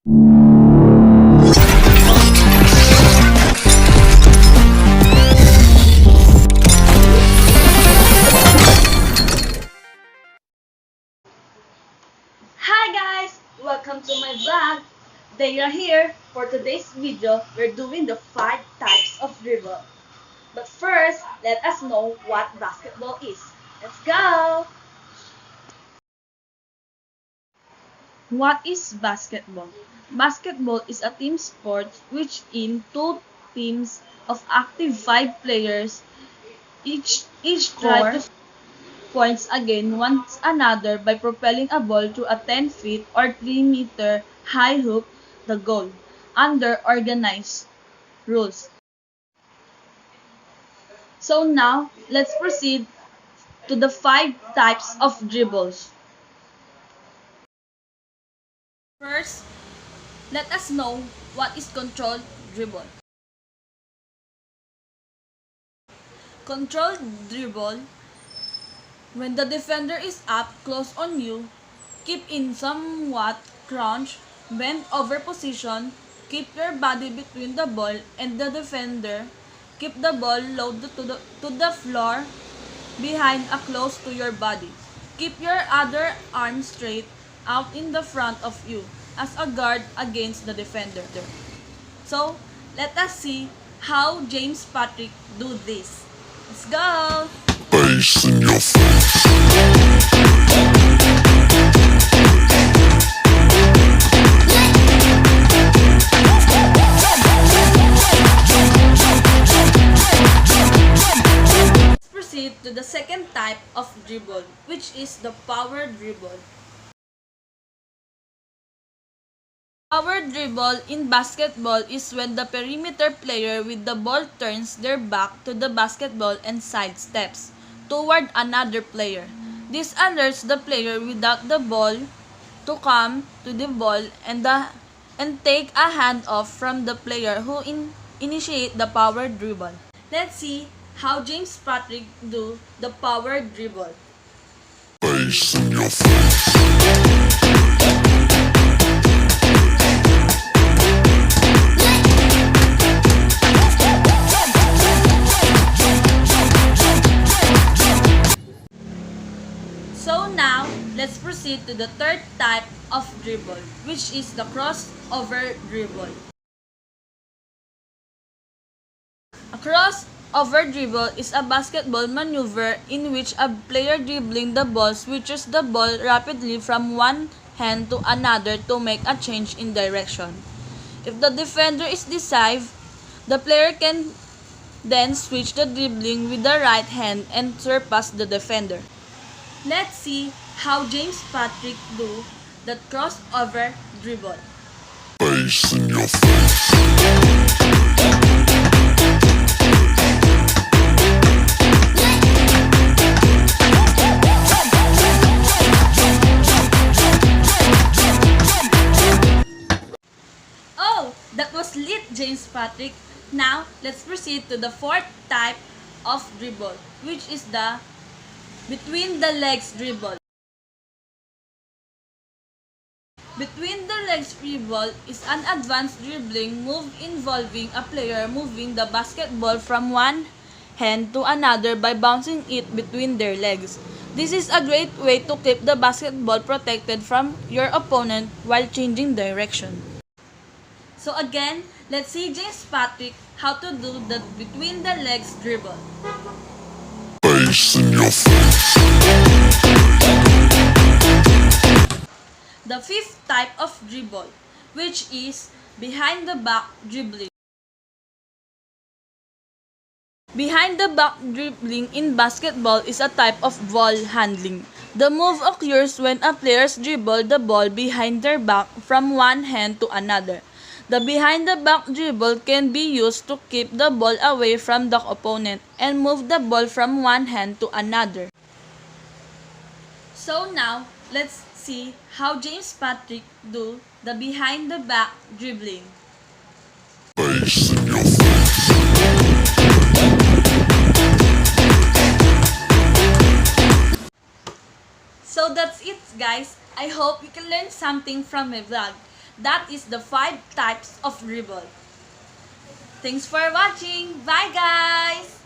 Hi guys! Welcome to my vlog. They are here. For today's video, we're doing the 5 types of dribble. But first, let us know what basketball is. Let's go! What is basketball? Basketball is a team sport which in two teams of active 5 players each try to points against one another by propelling a ball through a 10 feet or 3-meter high hoop, the goal, under organized rules. So now, let's proceed to the 5 types of dribbles. First, let us know what is controlled dribble. Controlled dribble, when the defender is up close on you, keep in somewhat crouch, bend over position, keep your body between the ball and the defender, keep the ball loaded to the floor behind a close to your body. Keep your other arm straight out in the front of you as a guard against the defender. So, let us see how James Patrick do this. Let's go! Bass in your face. Let's proceed to the second type of dribble, which is the power dribble. Power dribble in basketball is when the perimeter player with the ball turns their back to the basketball and sidesteps toward another player. This alerts the player without the ball to come to the ball and take a hand off from the player who initiate the power dribble. Let's see how James Patrick do the power dribble. Bass in your face. So now, let's proceed to the third type of dribble, which is the crossover dribble. A crossover dribble is a basketball maneuver in which a player dribbling the ball switches the ball rapidly from one hand to another to make a change in direction. If the defender is decisive, the player can then switch the dribbling with the right hand and surpass the defender. Let's see how James Patrick do the crossover dribble. Bass in your face. Oh, that was lit, James Patrick. Now, let's proceed to the fourth type of dribble, which is the between the legs dribble. Between the legs dribble is an advanced dribbling move involving a player moving the basketball from one hand to another by bouncing it between their legs. This is a great way to keep the basketball protected from your opponent while changing direction. So again, let's see James Patrick how to do the between the legs dribble. Bass in your face. The fifth type of dribble, which is behind the back dribbling. Behind the back dribbling in basketball is a type of ball handling. The move occurs when a player dribbles the ball behind their back from one hand to another. The behind the back dribble can be used to keep the ball away from the opponent and move the ball from one hand to another. So now, let's see how James Patrick do the behind the back dribbling. Bass in your face. So that's it guys. I hope you can learn something from my vlog. That is the 5 types of revolt. Thanks for watching. Bye guys!